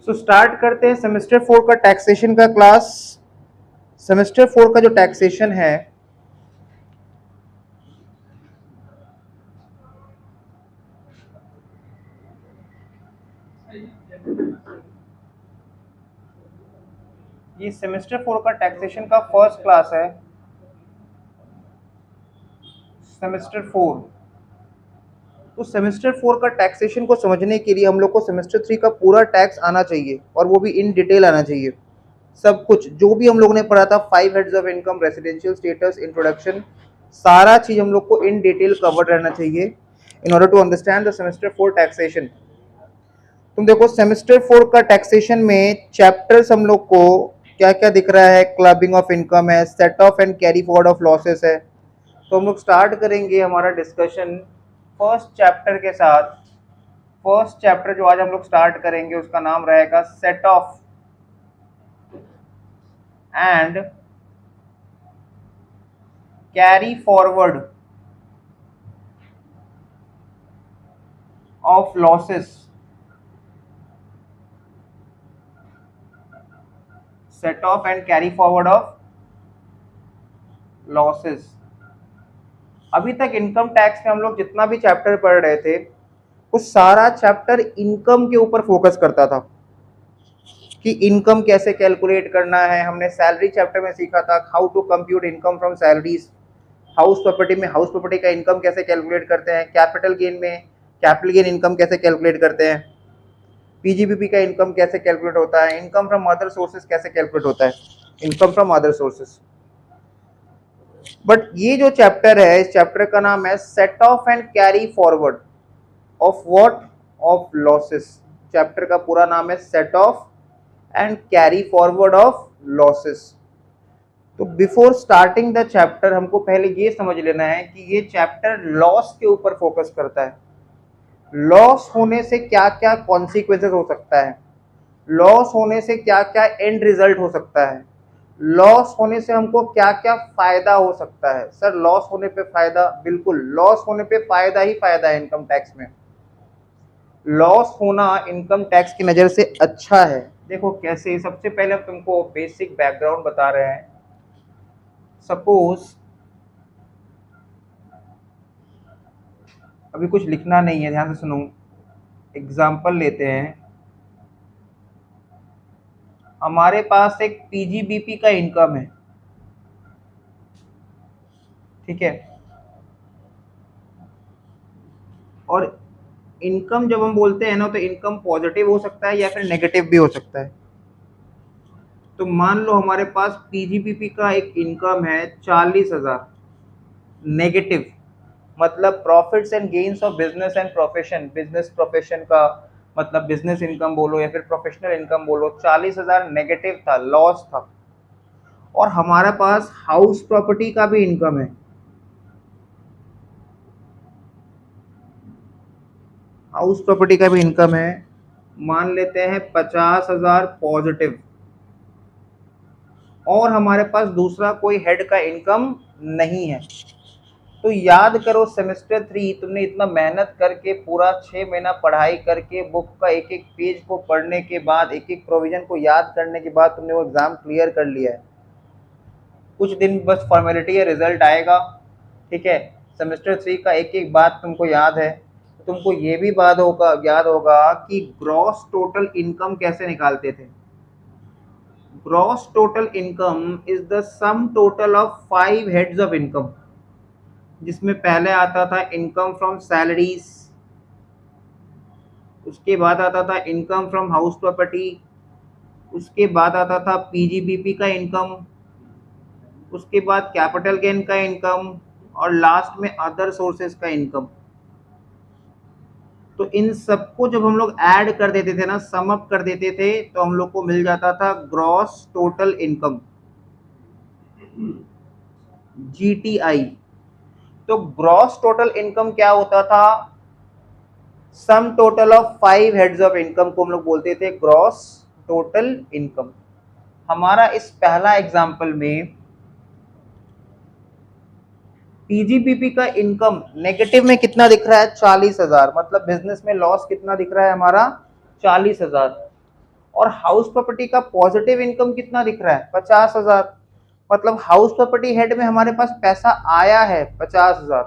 So start करते हैं semester 4 का टैक्सेशन का क्लास। सेमेस्टर 4 का जो टैक्सेशन है ये सेमेस्टर 4 का टैक्सेशन का फर्स्ट क्लास है। सेमेस्टर 4 तो सेमेस्टर 4 का टैक्सेशन को समझने के लिए हम लोग को सेमेस्टर 3 का पूरा टैक्स आना चाहिए और वो भी इन डिटेल आना चाहिए। सब कुछ जो भी हम लोगों ने पढ़ा था, 5 heads of income, residential status, introduction, सारा चीज हम लोग को इन डिटेल कवर्ड रहना चाहिए in order to understand the semester 4 taxation. तुम देखो सेमेस्टर 4 का टैक्सेशन में चैप्टर्स हम लोग को क्या क्या दिख रहा है। क्लबिंग ऑफ इनकम है, set off and carry forward of losses है। तो हम लोग स्टार्ट करेंगे हमारा डिस्कशन फर्स्ट चैप्टर के साथ। फर्स्ट चैप्टर जो आज हम लोग स्टार्ट करेंगे उसका नाम रहेगा set off and carry forward of losses. Set off and carry forward of losses. अभी तक इनकम टैक्स में हम लोग जितना भी चैप्टर पढ़ रहे थे वो सारा चैप्टर इनकम के ऊपर फोकस करता था कि इनकम कैसे कैलकुलेट करना है। हमने सैलरी चैप्टर में सीखा था how to compute income from salaries. House property में हाउस प्रॉपर्टी का इनकम कैसे कैलकुलेट करते हैं। कैपिटल गेन में कैपिटल गेन इनकम कैसे कैलकुलेट करते हैं। पीजीबीपी का इनकम कैसे कैलकुलेट होता है। इनकम फ्रॉम अदर सोर्सेज कैसे कैलकुलेट होता है। Income from other sources. But ये जो चैप्टर है इस चैप्टर का नाम है set off and carry forward of what, of losses. Chapter का पूरा नाम है set off and carry forward of losses. तो बिफोर स्टार्टिंग द चैप्टर हमको पहले ये समझ लेना है कि ये चैप्टर लॉस के ऊपर फोकस करता है। लॉस होने से क्या क्या कॉन्सिक्वेंसेस हो सकता है, लॉस होने से क्या क्या एंड रिजल्ट हो सकता है, लॉस होने से हमको क्या क्या फायदा हो सकता है। सर लॉस होने पे फायदा, बिल्कुल लॉस होने पे फायदा ही फायदा है। इनकम टैक्स में लॉस होना इनकम टैक्स की नज़र से अच्छा है। देखो कैसे, सबसे पहले हम तुमको बेसिक बैकग्राउंड बता रहे हैं। सपोज अभी कुछ लिखना नहीं है, ध्यान से सुनो। एग्जाम्पल लेते हैं। हमारे पास एक पीजीबीपी का इनकम है, ठीक है। और इनकम जब हम बोलते हैं ना तो इनकम पॉजिटिव हो सकता है या फिर नेगेटिव भी हो सकता है। तो मान लो हमारे पास पीजीबीपी का एक इनकम है 40,000। नेगेटिव मतलब profits and gains of business and profession. Business profession का मतलब बिजनेस इनकम बोलो या फिर प्रोफेशनल इनकम बोलो। 40,000 नेगेटिव था, लॉस था। और हमारे पास हाउस प्रॉपर्टी का भी इनकम है। हाउस प्रॉपर्टी का भी इनकम है, मान लेते हैं 50,000 पॉजिटिव। और हमारे पास दूसरा कोई हेड का इनकम नहीं है। तो याद करो सेमेस्टर 3 तुमने इतना मेहनत करके पूरा 6 महीना पढ़ाई करके बुक का एक एक पेज को पढ़ने के बाद, एक एक प्रोविजन को याद करने के बाद तुमने वो एग्जाम क्लियर कर लिया है। कुछ दिन बस फॉर्मेलिटी है, रिजल्ट आएगा, ठीक है। सेमेस्टर 3 का एक एक बात तुमको याद है। तुमको ये भी बात होगा, याद होगा कि ग्रॉस टोटल इनकम कैसे निकालते थे। Gross total income is the sum total of 5 heads of income, जिसमें पहले आता था इनकम फ्रॉम सैलरीज, उसके बाद आता था इनकम फ्रॉम हाउस प्रॉपर्टी, उसके बाद आता था पीजीबीपी का इनकम, उसके बाद कैपिटल गेन का इनकम, और लास्ट में अदर सोर्सेज का इनकम। तो इन सबको जब हम लोग ऐड कर देते थे ना, सम अप कर देते थे, तो हम लोग को मिल जाता था ग्रॉस टोटल इनकम, जीटीआई। तो ग्रॉस टोटल इनकम क्या होता था, sum total of 5 heads of income को हम लोग बोलते थे ग्रॉस टोटल इनकम। हमारा इस पहला एग्जांपल में पीजीबीपी का इनकम नेगेटिव में कितना दिख रहा है, 40,000। मतलब बिजनेस में लॉस कितना दिख रहा है हमारा, 40,000। और हाउस प्रॉपर्टी का पॉजिटिव इनकम कितना दिख रहा है 50,000, मतलब हाउस प्रॉपर्टी हेड में हमारे पास पैसा आया है 50,000,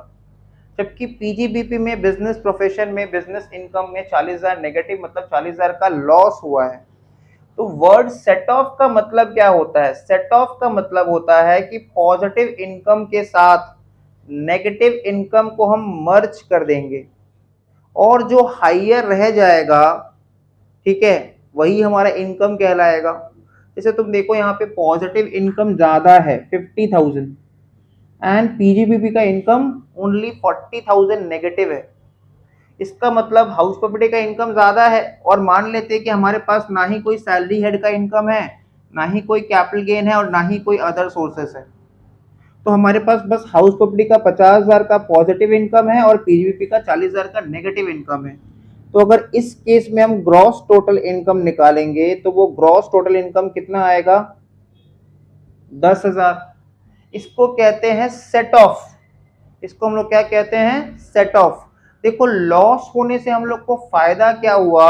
जबकि पीजीबीपी में बिजनेस प्रोफेशन में बिजनेस इनकम में 40,000 नेगेटिव, मतलब 40,000 का लॉस हुआ है। तो वर्ड सेट ऑफ का मतलब क्या होता है? सेट ऑफ का मतलब होता है कि पॉजिटिव इनकम के साथ नेगेटिव इनकम को हम मर्ज कर देंगे और जो हाइयर रह जाएगा, ठीक है, वही हमारा इनकम कहलाएगा। जैसे तुम देखो यहाँ पे पॉजिटिव इनकम ज्यादा है 50,000 एंड पीजीबीपी का इनकम ओनली 40,000 नेगेटिव है। इसका मतलब हाउस प्रॉपर्टी का इनकम ज्यादा है और मान लेते हैं कि हमारे पास ना ही कोई सैलरी हेड का इनकम है, ना ही कोई कैपिटल गेन है और ना ही कोई अदर सोर्सेस है। तो हमारे पास बस हाउस प्रॉपर्टी का 50,000 का पॉजिटिव इनकम है और पीजीबीपी का 40,000 का नेगेटिव इनकम है। तो अगर इस केस में हम ग्रॉस टोटल इनकम निकालेंगे तो वो ग्रॉस टोटल इनकम कितना आएगा 10,000। इसको कहते हैं सेट ऑफ, इसको हम लोग क्या कहते हैं सेट ऑफ। देखो लॉस होने से हम लोग को फायदा क्या हुआ,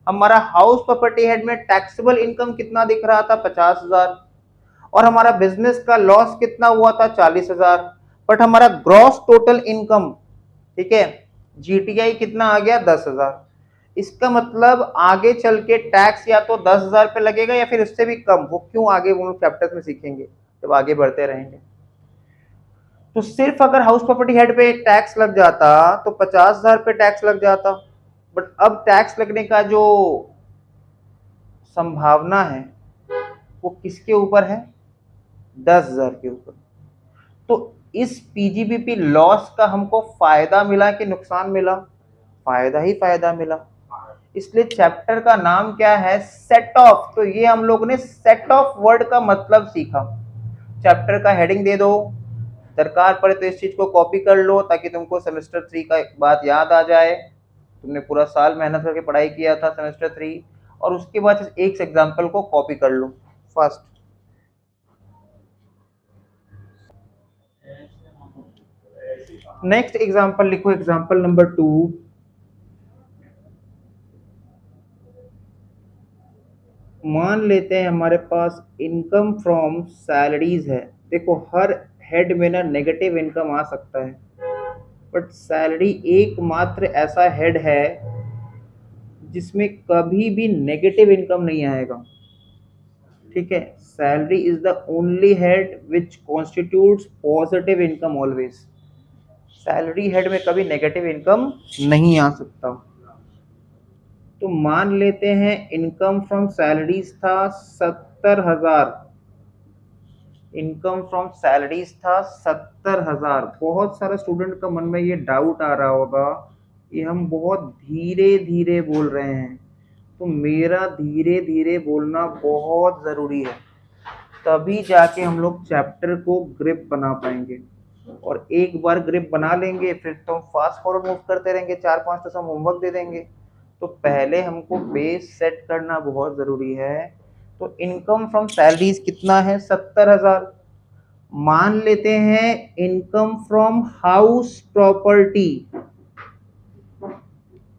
हमारा हाउस प्रॉपर्टी हेड में टैक्सेबल इनकम कितना दिख रहा था 50,000 और हमारा बिजनेस का लॉस कितना हुआ था 40,000, बट हमारा ग्रॉस टोटल इनकम, ठीक है, जीटीआई कितना आ गया 10,000। इसका मतलब आगे चल के टैक्स या तो 10,000 पे लगेगा या फिर उससे भी कम, वो क्यों आगे वो लोग चैप्टर्स में सीखेंगे जब आगे बढ़ते रहेंगे। तो सिर्फ अगर हाउस प्रॉपर्टी हेड पे टैक्स लग जाता तो 50,000 पे टैक्स लग जाता, बट अब टैक्स लगने का जो संभावना है वो किसके ऊपर है 10,000 के ऊपर। तो इस पीजीबीपी लॉस का हमको फायदा मिला कि नुकसान मिला? फायदा ही फायदा मिला। इसलिए चैप्टर का नाम क्या है सेट ऑफ। तो ये हम लोग ने सेट ऑफ वर्ड का मतलब सीखा। चैप्टर का हेडिंग दे दो, दरकार पड़े तो इस चीज को कॉपी कर लो ताकि तुमको सेमेस्टर 3 का एक बात याद आ जाए। तुमने पूरा साल मेहनत करके पढ़ाई किया था सेमेस्टर 3, और उसके बाद एक एग्जाम्पल को कॉपी कर लो फर्स्ट। नेक्स्ट एग्जाम्पल लिखो, एग्जाम्पल नंबर 2। मान लेते हैं हमारे पास इनकम फ्रॉम सैलरीज है। देखो हर हेड में ना नेगेटिव इनकम आ सकता है, बट सैलरी एकमात्र ऐसा हेड है जिसमें कभी भी नेगेटिव इनकम नहीं आएगा। ठीक है, salary is the only head which constitutes positive income always. Salary head में कभी नेगेटिव इनकम नहीं आ सकता। तो मान लेते हैं इनकम फ्रॉम सैलरीज था 70,000, इनकम फ्रॉम सैलरीज था 70,000। बहुत सारे स्टूडेंट का मन में ये डाउट आ रहा होगा कि हम बहुत धीरे धीरे बोल रहे हैं, तो मेरा धीरे धीरे बोलना बहुत ज़रूरी है, तभी जाके हम लोग चैप्टर को ग्रिप बना पाएंगे। और एक बार ग्रिप बना लेंगे फिर तो हम फास्ट फॉरवर्ड मूव करते रहेंगे, 4-5 तो हम होमवर्क दे देंगे। तो पहले हमको बेस सेट करना बहुत ज़रूरी है। तो इनकम फ्रॉम सैलरीज कितना है 70,000। मान लेते हैं income from house property,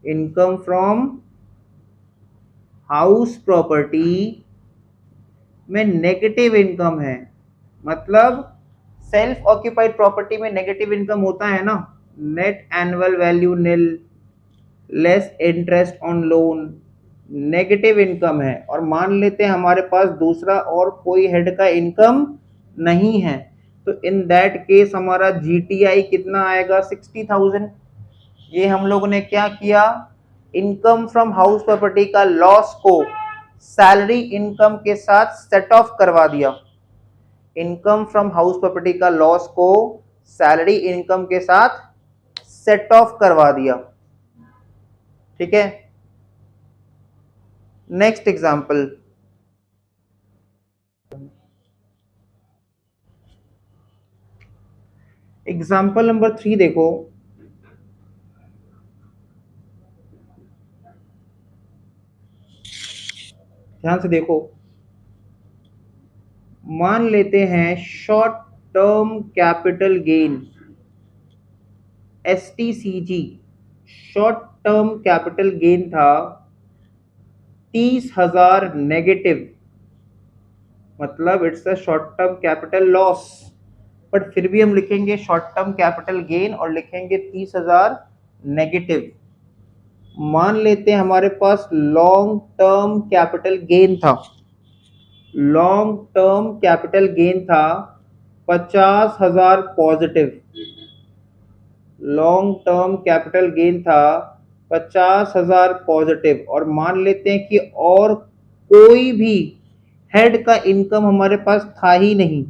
income from house property में नेगेटिव इनकम है, मतलब सेल्फ ऑक्यूपाइड प्रॉपर्टी में नेगेटिव इनकम होता है ना, net annual value nil, less interest on loan, negative income है। और मान लेते हैं हमारे पास दूसरा और कोई हेड का इनकम नहीं है, तो इन दैट केस हमारा जीटीआई कितना आएगा 60,000। ये हम लोगों ने क्या किया, इनकम फ्रॉम हाउस प्रॉपर्टी का लॉस को सैलरी इनकम के साथ सेट ऑफ करवा दिया। इनकम फ्रॉम हाउस प्रॉपर्टी का लॉस को सैलरी इनकम के साथ सेट ऑफ करवा दिया। ठीक है, नेक्स्ट एग्जांपल, एग्जांपल नंबर 3 देखो। ध्यान से देखो, मान लेते हैं short term capital gain STCG, short term capital gain था 30,000 नेगेटिव, मतलब it's a short term capital loss, but फिर भी हम लिखेंगे शॉर्ट टर्म कैपिटल गेन और लिखेंगे 30,000 नेगेटिव। मान लेते हैं हमारे पास लॉन्ग टर्म कैपिटल गेन था, लॉन्ग टर्म कैपिटल गेन था 50,000 positive, long term capital gain था 50,000 पॉजिटिव, और मान लेते हैं कि और कोई भी हेड का इनकम हमारे पास था ही नहीं,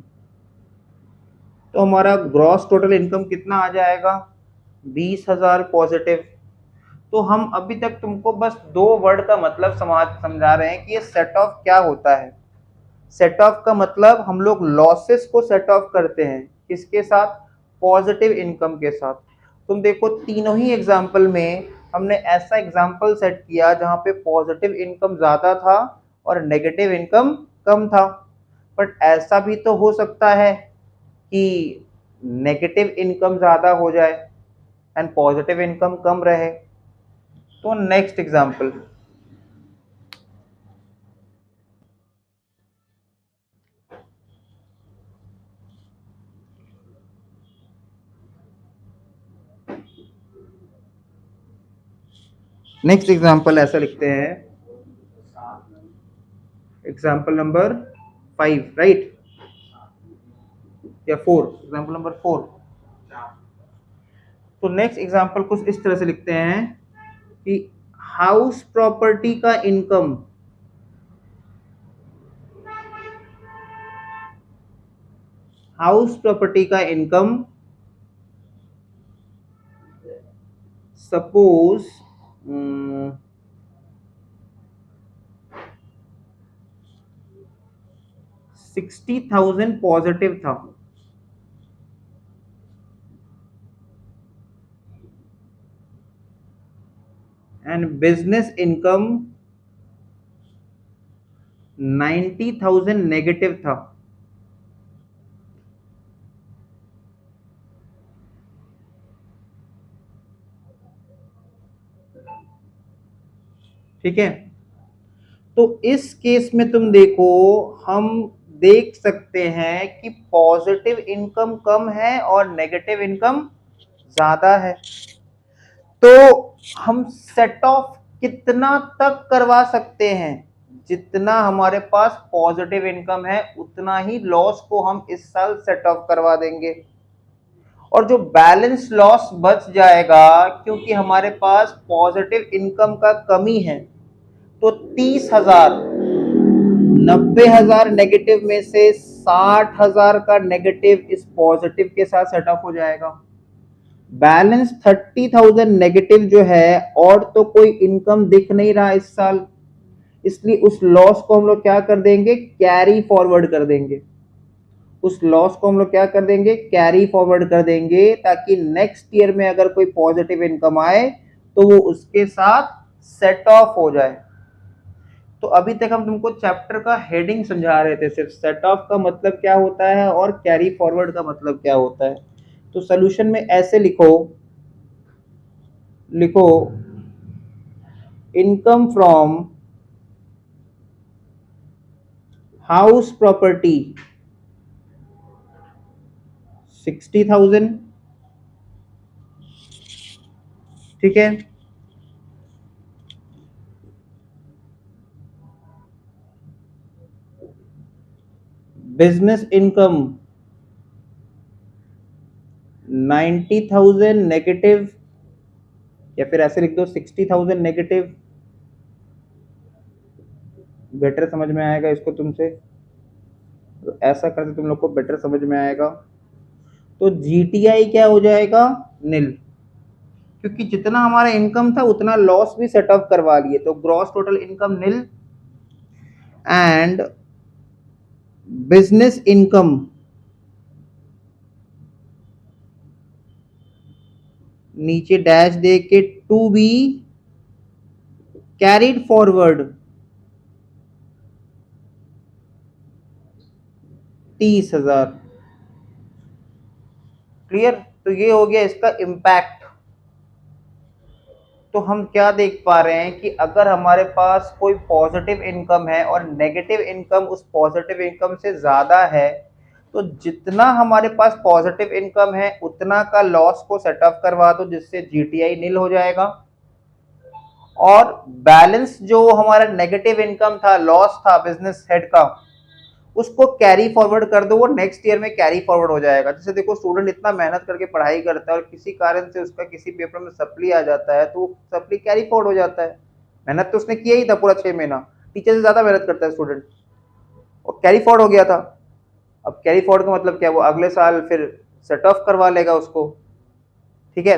तो हमारा ग्रॉस टोटल इनकम कितना आ जाएगा, 20,000 पॉजिटिव। तो हम अभी तक तुमको बस दो वर्ड का मतलब समझा रहे हैं कि ये सेट ऑफ क्या होता है। सेट ऑफ का मतलब हम लोग लॉसेस को सेट ऑफ करते हैं, किसके साथ, पॉजिटिव इनकम के साथ। तुम देखो तीनों ही एग्जाम्पल में हमने ऐसा एग्जाम्पल सेट किया जहां पे पॉजिटिव इनकम ज्यादा था और नेगेटिव इनकम कम था, बट ऐसा भी तो हो सकता है कि नेगेटिव इनकम ज्यादा हो जाए एंड पॉजिटिव इनकम कम रहे। तो नेक्स्ट एग्जाम्पल, नेक्स्ट एग्जाम्पल ऐसा लिखते हैं, एग्जाम्पल नंबर 5, राइट, या 4, एग्जाम्पल नंबर 4। तो नेक्स्ट एग्जाम्पल कुछ इस तरह से लिखते हैं कि हाउस प्रॉपर्टी का इनकम, हाउस प्रॉपर्टी का इनकम सपोज 60,000 पॉजिटिव था, एंड बिजनेस इनकम 90,000 नेगेटिव था। ठीक है, तो इस केस में तुम देखो, हम देख सकते हैं कि पॉजिटिव इनकम कम है और नेगेटिव इनकम ज्यादा है। तो हम सेट ऑफ कितना तक करवा सकते हैं, जितना हमारे पास पॉजिटिव इनकम है उतना ही लॉस को हम इस साल सेट ऑफ करवा देंगे, और जो बैलेंस लॉस बच जाएगा क्योंकि हमारे पास पॉजिटिव इनकम का कमी है, तो 30,000, 90,000 नेगेटिव में से 60,000 का नेगेटिव इस पॉजिटिव के साथ सेट ऑफ हो जाएगा। बैलेंस 30,000 नेगेटिव जो है, और तो कोई इनकम दिख नहीं रहा इस साल, इसलिए उस लॉस को हम लोग क्या कर देंगे, कैरी फॉरवर्ड कर देंगे। उस लॉस को हम लोग क्या कर देंगे, कैरी फॉरवर्ड कर देंगे, ताकि नेक्स्ट ईयर में अगर कोई पॉजिटिव इनकम आए तो वो उसके साथ सेट ऑफ हो जाए। तो अभी तक हम तुमको चैप्टर का हेडिंग समझा रहे थे, सिर्फ सेट ऑफ का मतलब क्या होता है और कैरी फॉरवर्ड का मतलब क्या होता है। तो सॉल्यूशन में ऐसे लिखो, लिखो इनकम फ्रॉम हाउस प्रॉपर्टी 60,000, ठीक है, बिजनेस इनकम 90,000 नेगेटिव, या फिर ऐसे लिख दो 60,000 नेगेटिव, बेटर समझ में आएगा इसको तुमसे, तो ऐसा करके तुम लोग को बेटर समझ में आएगा। तो जीटीआई क्या हो जाएगा, नील, क्योंकि जितना हमारा इनकम था उतना लॉस भी सेट ऑफ करवा लिए, तो gross total income nil, and business income नीचे डैश दे के to be carried forward 30,000। Clear, तो ये हो गया इसका इम्पैक्ट। तो हम क्या देख पा रहे हैं कि अगर हमारे पास कोई पॉजिटिव इनकम है और नेगेटिव इनकम उस पॉजिटिव इनकम से ज़्यादा है, तो जितना हमारे पास पॉजिटिव इनकम है उतना का लॉस को सेट ऑफ करवा दो, जिससे जीटीआई नील हो जाएगा। और बैलेंस जो हमारा नेगेटिव इनकम था, लॉस था बिजनेस हेड का, उसको कैरी फॉरवर्ड कर दो, वो नेक्स्ट ईयर में कैरी फॉरवर्ड हो जाएगा। जैसे देखो, स्टूडेंट इतना मेहनत करके पढ़ाई करता है और किसी कारण से उसका किसी पेपर में सप्ली आ जाता है, तो वो सप्ली कैरी फॉरवर्ड हो जाता है। मेहनत तो उसने किया ही था पूरा 6 महीना, टीचर से ज्यादा मेहनत करता है स्टूडेंट, और कैरी फॉरवर्ड हो गया था। अब कैरी फॉरवर्ड का मतलब क्या, वो अगले साल फिर सेट ऑफ करवा लेगा उसको। ठीक है,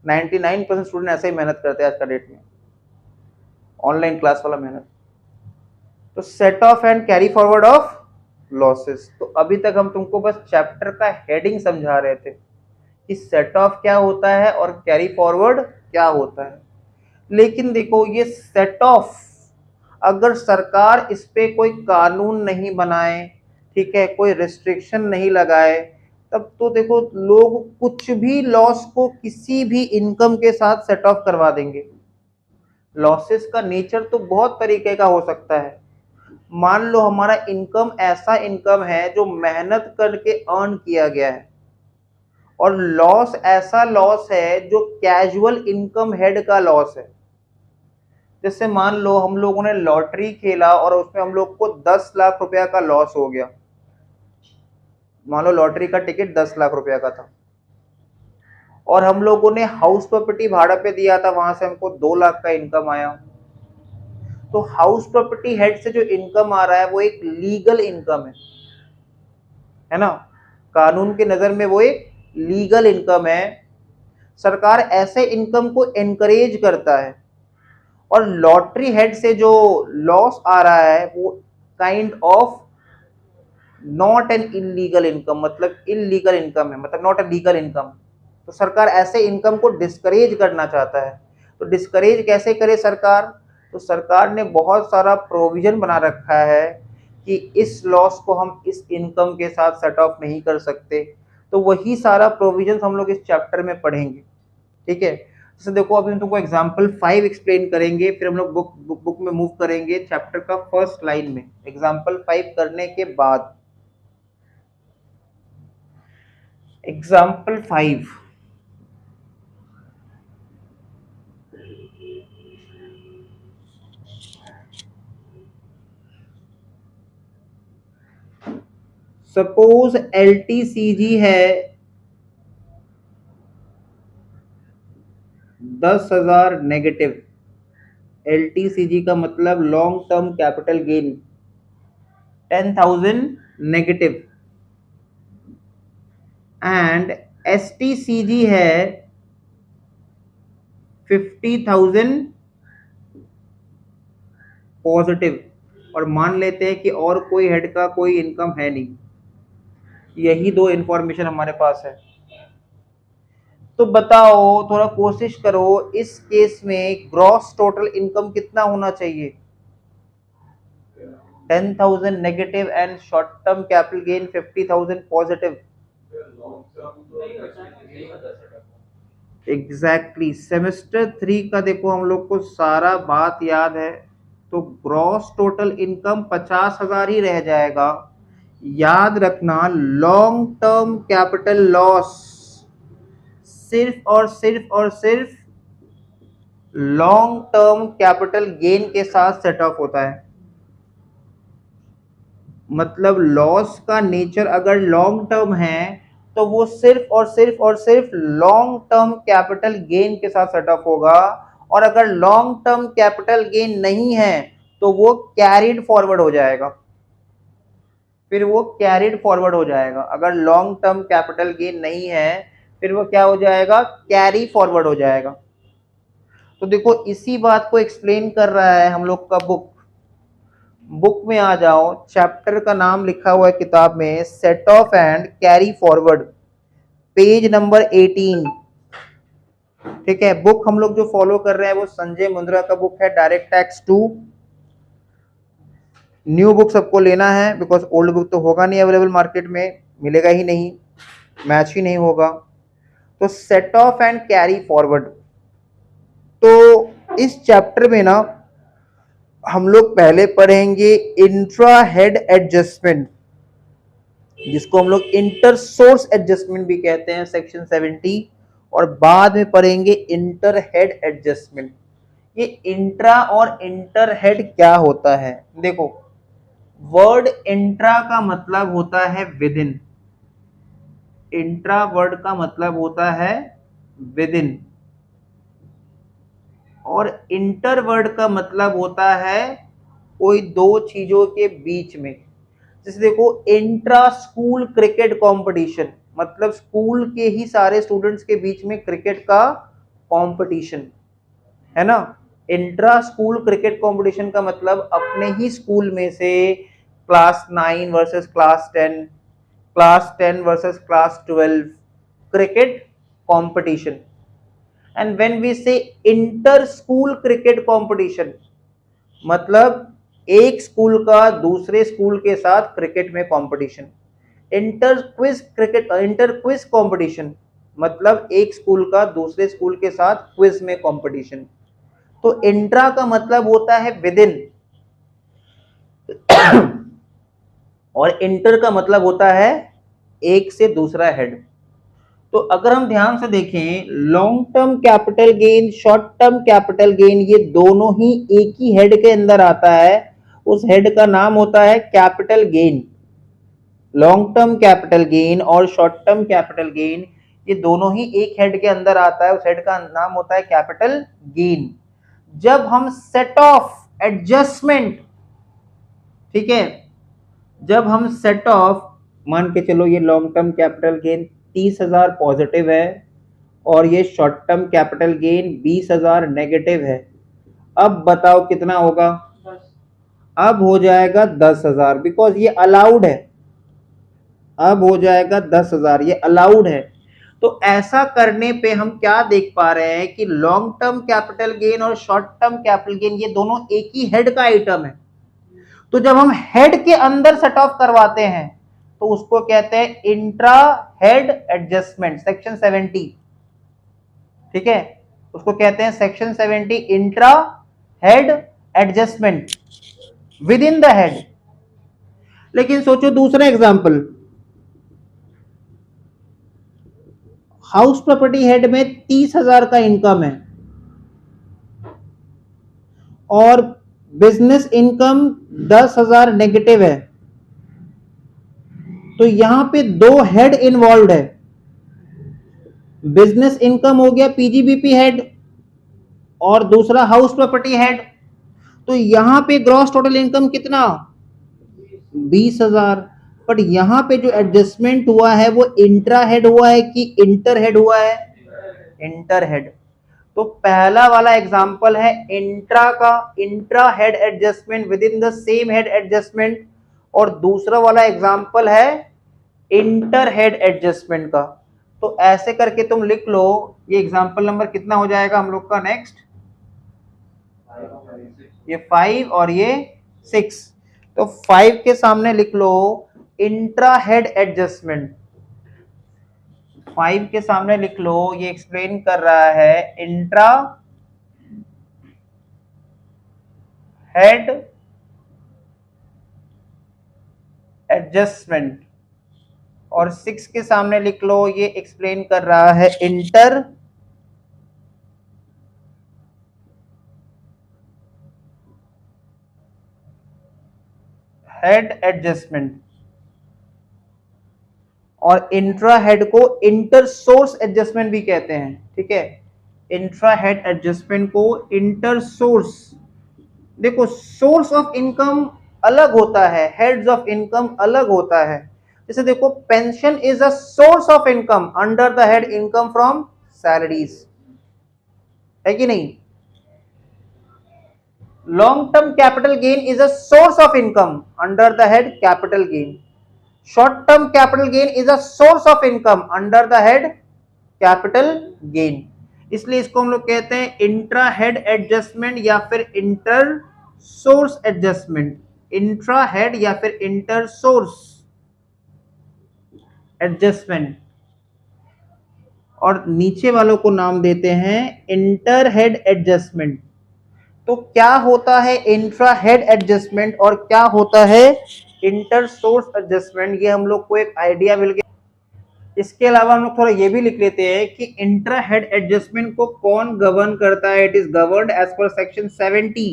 99% स्टूडेंट ऐसे ही मेहनत करते हैं आज का डेट में, ऑनलाइन क्लास वाला मेहनत। तो set off and carry forward of losses. तो अभी तक हम तुमको बस चैप्टर का हेडिंग समझा रहे थे कि सेट ऑफ क्या होता है और कैरी फॉरवर्ड क्या होता है। लेकिन देखो, ये सेट ऑफ अगर सरकार इस पे कोई कानून नहीं बनाए, ठीक है, कोई रिस्ट्रिक्शन नहीं लगाए, तब तो देखो लोग कुछ भी लॉस को किसी भी इनकम के साथ सेट ऑफ करवा देंगे। लॉसेस का नेचर तो बहुत तरीके का हो सकता है। मान लो हमारा इनकम ऐसा इनकम है जो मेहनत करके अर्न किया गया है, और लॉस ऐसा लॉस है जो कैजुअल इनकम हेड का लॉस है। जैसे मान लो हम लोगों ने लॉटरी खेला और उसमें हम लोग को 10 लाख रुपया का लॉस हो गया। मान लो लॉटरी का टिकट 10 लाख रुपया का था, और हम लोगों ने हाउस प्रॉपर्टी भाड़ा पे दिया था, वहां से हमको 2 लाख का इनकम आया। तो हाउस प्रॉपर्टी हेड से जो इनकम आ रहा है वो एक लीगल इनकम है ना, कानून के नजर में वो एक लीगल इनकम है। सरकार ऐसे इनकम को एनकरेज करता है। और लॉटरी हेड से जो लॉस आ रहा है वो kind of not an illegal income, मतलब इलीगल इनकम है, मतलब नॉट ए लीगल इनकम। तो सरकार ऐसे इनकम को डिस्करेज करना चाहता है। तो डिस्करेज कैसे करे सरकार? तो सरकार ने बहुत सारा प्रोविजन बना रखा है कि इस लॉस को हम इस इनकम के साथ सेट ऑफ नहीं कर सकते। तो वही सारा प्रोविजन हम लोग इस चैप्टर में पढ़ेंगे। ठीक है, जैसे देखो अभी हम तुमको एग्जाम्पल 5 एक्सप्लेन करेंगे, फिर हम लोग बुक में मूव करेंगे चैप्टर का फर्स्ट लाइन में। एग्जाम्पल 5 करने के बाद एग्जाम्पल 5, सपोज एलटीसीजी है 10,000 नेगेटिव। एलटीसीजी का मतलब long term capital gain 10,000 negative, and STCG है 50,000 पॉजिटिव। और मान लेते हैं कि और कोई हेड का कोई इनकम है नहीं, यही दो इंफॉर्मेशन हमारे पास है। तो बताओ, थोड़ा कोशिश करो, इस केस में ग्रॉस टोटल इनकम कितना होना चाहिए? 10,000 negative and short term capital gain 50,000 positive. Exactly, semester 3 का देखो हम लोग को सारा बात याद है। तो ग्रॉस टोटल इनकम 50,000 ही रह जाएगा। याद रखना, लॉन्ग टर्म कैपिटल लॉस सिर्फ और सिर्फ और सिर्फ लॉन्ग टर्म कैपिटल गेन के साथ सेट ऑफ होता है। मतलब लॉस का नेचर अगर लॉन्ग टर्म है तो वो सिर्फ और सिर्फ और सिर्फ लॉन्ग टर्म कैपिटल गेन के साथ सेट ऑफ होगा। और अगर लॉन्ग टर्म कैपिटल गेन नहीं है तो वो कैरिड फॉरवर्ड हो जाएगा। फिर वो कैरिड फॉरवर्ड हो जाएगा। अगर लॉन्ग टर्म कैपिटल गेन नहीं है फिर वो क्या हो जाएगा? कैरी फॉरवर्ड हो जाएगा। तो देखो इसी बात को एक्सप्लेन कर रहा है हम लोग का बुक में आ जाओ, चैप्टर का नाम लिखा हुआ है किताब में set off and carry forward, page number 18। ठीक है, बुक हम लोग जो फॉलो कर रहे हैं वो संजय मुंद्रा का बुक है, डायरेक्ट टैक्स 2। न्यू बुक सबको लेना है, बिकॉज ओल्ड बुक तो होगा नहीं अवेलेबल मार्केट में, मिलेगा ही नहीं, मैच ही नहीं होगा। तो set off and carry forward, तो इस चैप्टर में ना हम लोग पहले पढ़ेंगे इंट्रा हेड एडजस्टमेंट, जिसको हम लोग इंटर सोर्स एडजस्टमेंट भी कहते हैं, सेक्शन 70, और बाद में पढ़ेंगे इंटर हेड एडजस्टमेंट। ये इंट्रा और इंटर हेड क्या होता है? देखो, वर्ड इंट्रा का मतलब होता है विद इन, इंट्रा वर्ड का मतलब होता है विद इन, और इंटर वर्ड का मतलब होता है कोई दो चीजों के बीच में। जैसे देखो, इंट्रा स्कूल क्रिकेट कंपटीशन मतलब स्कूल के ही सारे स्टूडेंट्स के बीच में क्रिकेट का कंपटीशन है ना। इंट्रा स्कूल क्रिकेट कंपटीशन का मतलब अपने ही स्कूल में से class 9 versus class 10, class 10 versus class 12 cricket competition. And when we say inter school cricket competition मतलब एक स्कूल का दूसरे स्कूल के साथ क्रिकेट में कंपटीशन। इंटर क्विज कंपटीशन मतलब एक स्कूल का दूसरे स्कूल के साथ क्विज में कंपटीशन। तो इंट्रा का मतलब होता है विद इन और इंटर का मतलब होता है एक से दूसरा हेड। तो अगर हम ध्यान से देखें, long term capital gain, short term capital gain, ये दोनों ही एक ही हेड के अंदर आता है। उस हेड का नाम होता है capital gain. Long term capital gain और शॉर्ट टर्म कैपिटल गेन ये दोनों ही एक हेड के अंदर आता है। उस हेड का नाम होता है कैपिटल गेन। जब हम सेट ऑफ एडजस्टमेंट, ठीक है, जब हम सेट ऑफ, मान के चलो ये long term capital gain 30,000 positive है और ये short term capital gain 20,000 negative है। अब बताओ कितना होगा? अब हो जाएगा 10,000, बिकॉज ये अलाउड है। अब हो जाएगा 10,000, ये अलाउड है। तो ऐसा करने पे हम क्या देख पा रहे हैं कि लॉन्ग टर्म कैपिटल गेन और शॉर्ट टर्म कैपिटल गेन ये दोनों एक ही हेड का आइटम है। तो जब हम हेड के अंदर सेट ऑफ करवाते हैं तो उसको कहते हैं इंट्रा हेड एडजस्टमेंट, सेक्शन 70, ठीक है, उसको कहते हैं section 70 intra head adjustment with in the head. लेकिन सोचो दूसरा एग्जांपल, हाउस प्रॉपर्टी हेड में 30,000 का इनकम है और बिजनेस इनकम 10,000 नेगेटिव है। तो यहां पे दो हेड इन्वॉल्व है, बिजनेस इनकम हो गया पीजीबीपी हेड और दूसरा हाउस प्रॉपर्टी हेड। तो यहां पे ग्रॉस टोटल इनकम कितना? 20,000। बट यहां पे जो एडजस्टमेंट हुआ है वो इंट्रा हेड हुआ है कि इंटर हेड हुआ है? Inter head. तो पहला वाला एग्जांपल है इंट्रा का, intra head adjustment with in the same head adjustment, और दूसरा वाला एग्जांपल है इंटर हेड एडजस्टमेंट का। तो ऐसे करके तुम लिख लो, ये एग्जांपल नंबर कितना हो जाएगा हम लोग का नेक्स्ट? ये 5 और ये 6। तो 5 के सामने लिख लो इंट्रा हेड एडजस्टमेंट, 5 के सामने लिख लो, ये एक्सप्लेन कर रहा है इंट्रा हेड एडजस्टमेंट, और 6 के सामने लिख लो, ये एक्सप्लेन कर रहा है इंटर हेड एडजस्टमेंट। और इंट्रा हेड को इंटर सोर्स एडजस्टमेंट भी कहते हैं, ठीक है, इंट्रा हेड एडजस्टमेंट को इंटर सोर्स। देखो, सोर्स ऑफ इनकम अलग होता है, हेड्स ऑफ इनकम अलग होता है। जैसे देखो, pension is a source of income under the head income from salaries, है कि नहीं? Long term capital gain is a source of income under the head capital gain. Short term capital gain is a source of income under the head capital gain. इसलिए इसको हम लोग कहते हैं intra head adjustment या फिर inter source adjustment, intra head या फिर इंटर सोर्स एडजस्टमेंट। और नीचे वालों को नाम देते हैं इंटर हेड एडजस्टमेंट। तो क्या होता है इंट्रा हेड एडजस्टमेंट और क्या होता है इंटर सोर्स एडजस्टमेंट, ये हम लोग को एक आइडिया मिल गया। इसके अलावा हम लोग थोड़ा ये भी लिख लेते हैं कि इंट्रा हेड एडजस्टमेंट को कौन गवर्न करता है। It is governed as per section 70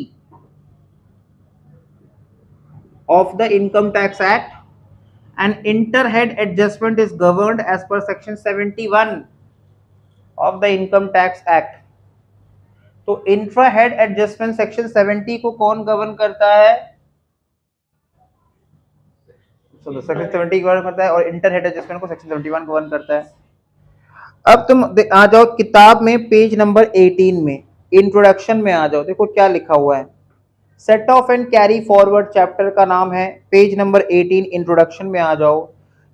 of the Income Tax Act, and inter-head adjustment is governed as per section 71 of the Income Tax Act. तो इंट्रा हेड एडजस्टमेंट सेक्शन 70 को कौन govern करता है? Section 70 govern करता है और inter head adjustment को section 71 govern करता है। अब तुम आ जाओ किताब में पेज नंबर 18 में, इंट्रोडक्शन में आ जाओ, देखो क्या लिखा हुआ है। Set off and carry forward chapter का नाम है, पेज नंबर 18 इंट्रोडक्शन में आ जाओ।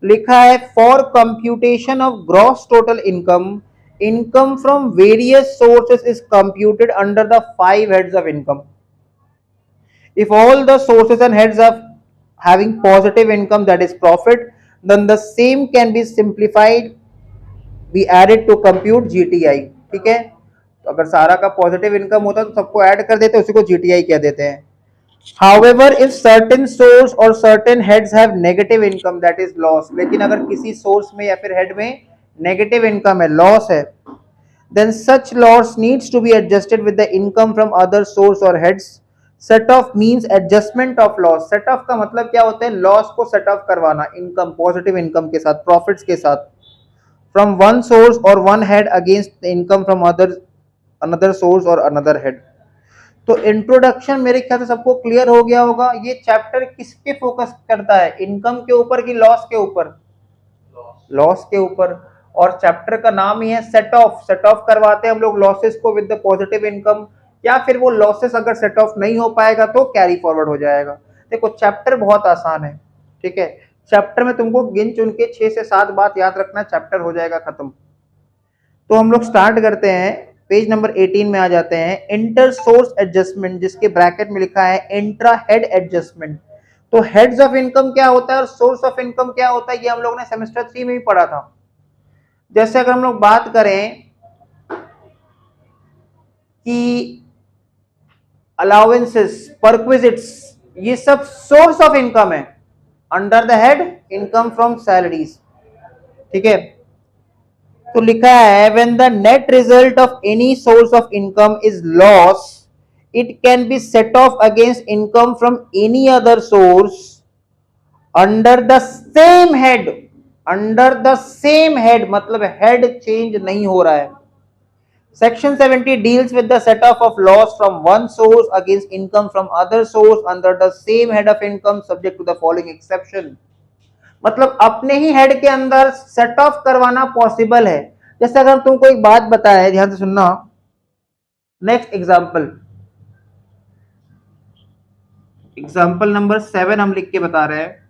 लिखा है for computation of gross total income, income from various sources is computed under the 5 heads of income. If all the sources and heads are having positive income, that is profit, then the same can be simplified, be added to compute GTI। ठीक है, तो अगर सारा का positive income होता तो सबको add कर देते, उसी को GTI कह देते हैं। However, if certain source or certain heads have negative income, that is loss, लेकिन अगर किसी सोर्स में या फिर हेड में नेगेटिव इनकम है, लॉस है, then such loss needs to be adjusted with the income from other source or heads। Set of means adjustment of loss. Set of का मतलब क्या होता है? लॉस को सेट ऑफ करवाना इनकम, पॉजिटिव इनकम के साथ, प्रॉफिट्स के साथ, फ्रॉम वन सोर्स और one head against income from other another source और अनदर हेड। तो इंट्रोडक्शन मेरे ख्याल से सबको क्लियर हो गया होगा। ये चैप्टर किस पे फोकस करता है? इनकम के ऊपर कि लॉस के ऊपर? लॉस के ऊपर। और चैप्टर का नाम ही है सेट ऑफ। सेट ऑफ करवाते हैं हम लोग लॉसेस को विद द पॉजिटिव इनकम, या फिर वो लॉसेस अगर सेट ऑफ नहीं हो पाएगा तो कैरी फॉरवर्ड हो जाएगा। देखो चैप्टर बहुत आसान है, ठीक है। चैप्टर में तुमको गिन चुन के 6 से 7 बात याद रखना, चैप्टर हो जाएगा खत्म। तो हम लोग स्टार्ट करते हैं, पेज नंबर 18 में आ जाते हैं। इंटर सोर्स एडजस्टमेंट, जिसके ब्रैकेट में लिखा है इंट्रा हेड एडजस्टमेंट। तो हेड्स ऑफ इनकम क्या होता है और सोर्स ऑफ इनकम क्या होता है, ये हम लोग ने सेमेस्टर 3 में भी पढ़ा था। जैसे अगर हम लोग बात करें कि अलाउंसेस, परक्विजिट्स, ये सब सोर्स ऑफ इनकम है under the head income from salaries. ठीक है, तो लिखा है when the net result of any source of income is loss, it can be set off against income from any other source under the same head. Under the same head मतलब head change नहीं हो रहा है। Section 70 deals with the set off of loss from one source against income from other source under the same head of income subject to the following exception। मतलब अपने ही head के अंदर set of करवाना possible है। जैसे अगर तुमको एक बात बताया, ध्यान से सुनना। नेक्स्ट एग्जांपल, एग्जांपल नंबर 7 हम लिख के बता रहे हैं।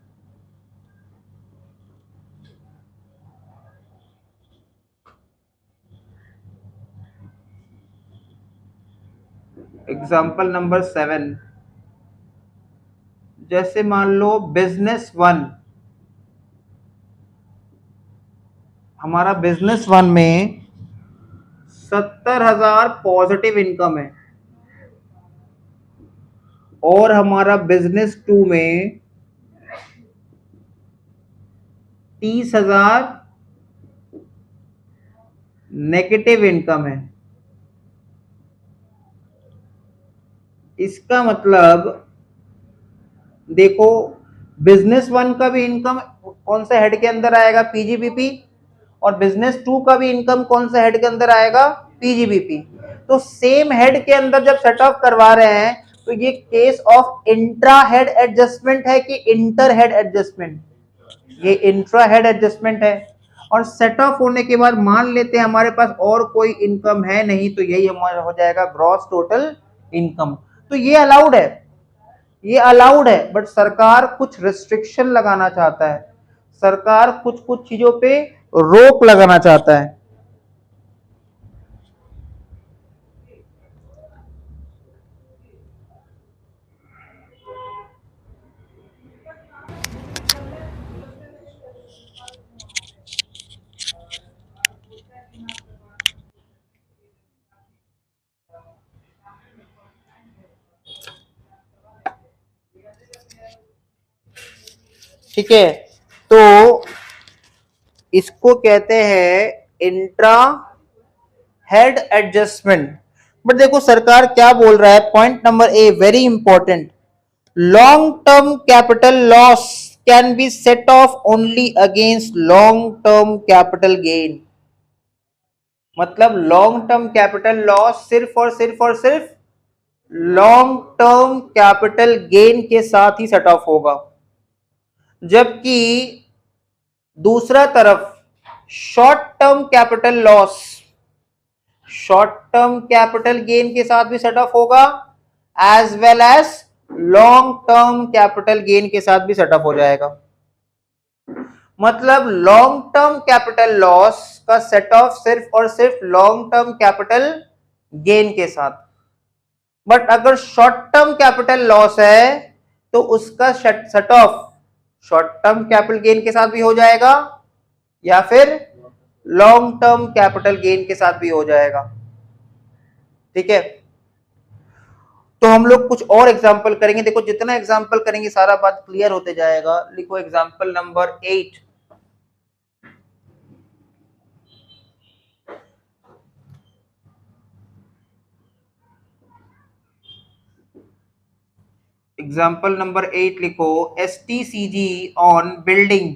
एग्जाम्पल नंबर 7, जैसे मान लो बिजनेस 1, हमारा बिजनेस 1 में 70,000 पॉजिटिव इनकम है और हमारा बिजनेस 2 में 30,000 नेगेटिव इनकम है। इसका मतलब देखो, बिजनेस 1 का भी इनकम कौन सा हेड के अंदर आएगा? पीजीबीपी। और बिजनेस 2 का भी इनकम कौन सा हेड के अंदर आएगा? पीजीबीपी। तो सेम हेड के अंदर जब सेट ऑफ करवा रहे हैं तो ये case of intra head adjustment है कि इंटर हेड एडजस्टमेंट? ये इंट्रा हेड एडजस्टमेंट है। और सेट ऑफ होने के बाद मान लेते हैं हमारे पास और कोई इनकम है नहीं, तो यही हमारा हो जाएगा ग्रॉस टोटल इनकम। तो ये अलाउड है, ये अलाउड है, बट सरकार कुछ रिस्ट्रिक्शन लगाना चाहता है। सरकार कुछ कुछ चीजों पे रोक लगाना चाहता है। ठीक है, तो इसको कहते हैं इंट्रा हेड एडजस्टमेंट। बट देखो सरकार क्या बोल रहा है, point number A very important, long term capital loss can be set off only against long term capital gain. मतलब लॉन्ग टर्म कैपिटल लॉस सिर्फ लॉन्ग टर्म कैपिटल गेन के साथ ही सेट ऑफ होगा, जबकि दूसरा तरफ short term capital loss short term capital gain के साथ भी सेट ऑफ होगा, as well as long term capital gain के साथ भी सेट ऑफ हो जाएगा। मतलब लॉन्ग टर्म कैपिटल लॉस का सेट ऑफ सिर्फ और सिर्फ लॉन्ग टर्म कैपिटल गेन के साथ। बट अगर शॉर्ट टर्म कैपिटल लॉस है तो उसका set of short term capital gain के साथ भी हो जाएगा या फिर लॉन्ग टर्म कैपिटल गेन के साथ भी हो जाएगा। ठीक है, तो हम लोग कुछ और एग्जांपल करेंगे। देखो जितना एग्जांपल करेंगे सारा बात क्लियर होते जाएगा। लिखो एग्जांपल नंबर 8। एग्जाम्पल नंबर 8 लिखो, STCG on building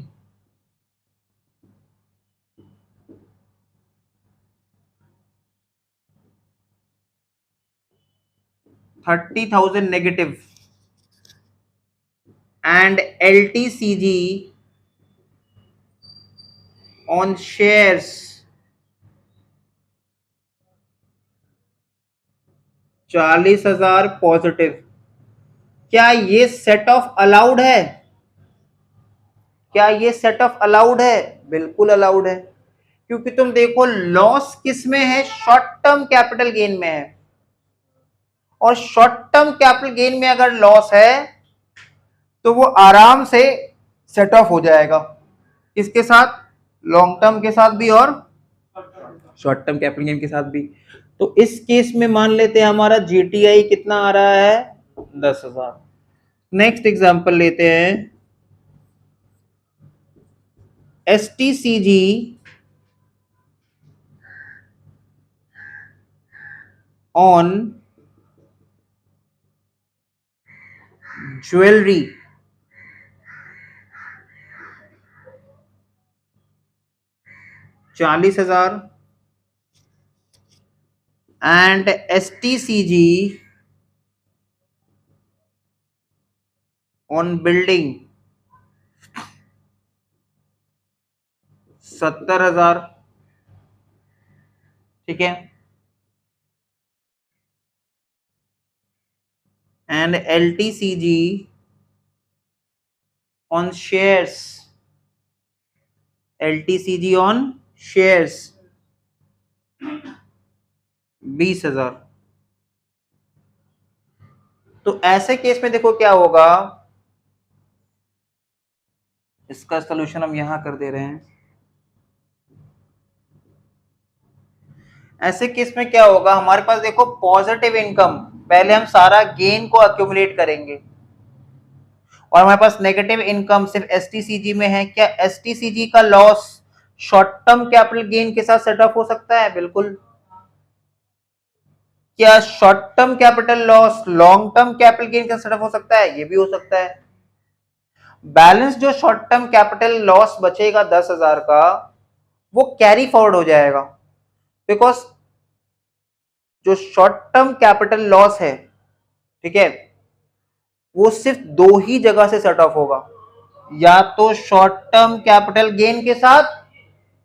30,000 negative and LTCG on shares 40,000 positive. क्या ये सेट ऑफ अलाउड है? क्या ये सेट ऑफ अलाउड है? बिल्कुल अलाउड है, क्योंकि तुम देखो लॉस किस में है, शॉर्ट टर्म कैपिटल गेन में है। और शॉर्ट टर्म कैपिटल गेन में अगर लॉस है तो वो आराम से सेट ऑफ हो जाएगा, किसके साथ? लॉन्ग टर्म के साथ भी और शॉर्ट टर्म कैपिटल गेन के साथ भी। तो इस केस में मान लेते हैं हमारा जीटीआई कितना आ रहा है, 10,000। नेक्स्ट एग्जांपल लेते हैं, STCG on jewellery 40,000 and STCG on building 70,000। ठीक है, and LTCG on shares 20,000। तो ऐसे केस में देखो क्या होगा, इसका सॉल्यूशन हम यहां कर दे रहे हैं। ऐसे केस में क्या होगा, हमारे पास देखो पॉजिटिव इनकम, पहले हम सारा गेन को अक्यूमुलेट करेंगे, और हमारे पास नेगेटिव इनकम सिर्फ एसटीसीजी में है। क्या एसटीसीजी का loss short term capital gain के साथ सेट ऑफ हो सकता है? बिल्कुल। क्या short term capital loss long term capital gain के साथ सेट ऑफ हो सकता है? ये भी हो सकता है। बैलेंस जो शॉर्ट टर्म कैपिटल लॉस बचेगा 10,000 का, वो कैरी फॉरवर्ड हो जाएगा, बिकॉज जो शॉर्ट टर्म कैपिटल लॉस है, ठीक है, वो सिर्फ दो ही जगह से सेट ऑफ होगा, या तो शॉर्ट टर्म कैपिटल गेन के साथ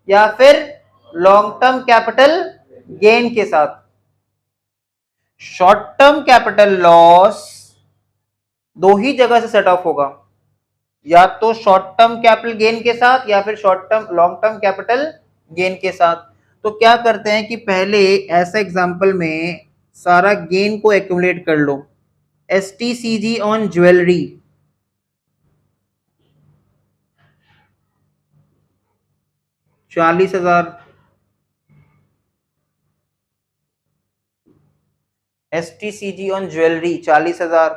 या फिर लॉन्ग टर्म कैपिटल गेन के साथ। शॉर्ट टर्म कैपिटल लॉस दो ही जगह से सेट ऑफ होगा, या तो शॉर्ट टर्म कैपिटल गेन के साथ या फिर short term long term capital gain के साथ। तो क्या करते हैं कि पहले ऐसा एग्जांपल में सारा गेन को एक्यूमुलेट कर लो। STCG on jewellery 40,000, STCG on jewellery 40,000,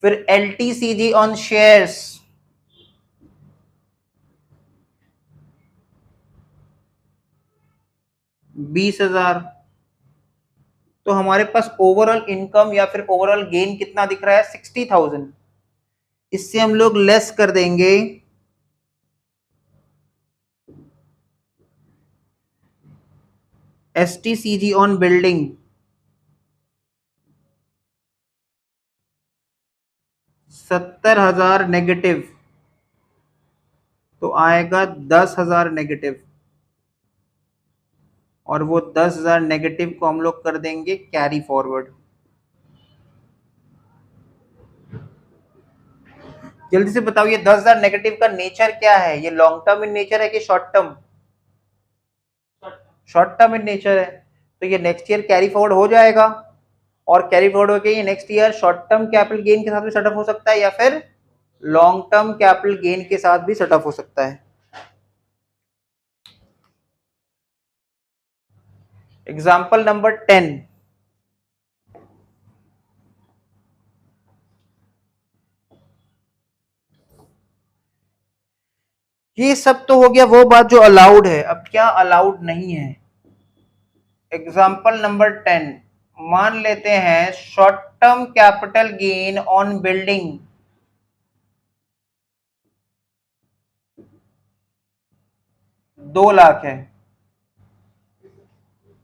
फिर LTCG ऑन शेयर्स 20,000। तो हमारे पास ओवरऑल इनकम या फिर ओवरऑल गेन कितना दिख रहा है? 60,000। इससे हम लोग लेस कर देंगे STCG ऑन बिल्डिंग 70,000 नेगेटिव, तो आएगा 10,000 नेगेटिव, और वो 10,000 नेगेटिव को हम लोग कर देंगे कैरी फॉरवर्ड। जल्दी से बताओ ये 10,000 नेगेटिव का नेचर क्या है? ये लॉन्ग टर्म इन नेचर है कि short term? Short term in nature है। तो ये नेक्स्ट ईयर कैरी फॉरवर्ड हो जाएगा, और कैरी फॉरवर्ड होकर ये next year short term capital gain के साथ भी सेटअप हो सकता है, या फिर लॉन्ग टर्म कैपिटल गेन के साथ भी सेटअप हो सकता है। एग्जाम्पल नंबर 10, ये सब तो हो गया वो बात जो अलाउड है। अब क्या अलाउड नहीं है? एग्जाम्पल नंबर 10, मान लेते हैं short term capital gain on building 2 lakh है,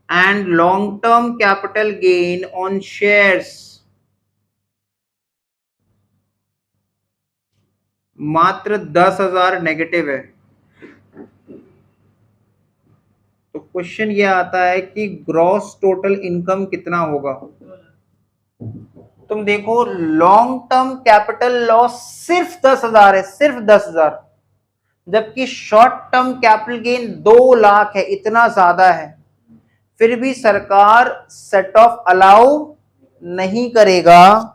and long term capital gain on shares मात्र 10,000 नेगेटिव है। तो क्वेश्चन ये आता है कि ग्रॉस टोटल इनकम कितना होगा? तुम देखो, लॉन्ग टर्म कैपिटल लॉस सिर्फ 10,000 है, सिर्फ 10,000, जबकि short term capital gain 2 lakh है, इतना ज्यादा है। फिर भी सरकार सेट ऑफ अलाउ नहीं करेगा,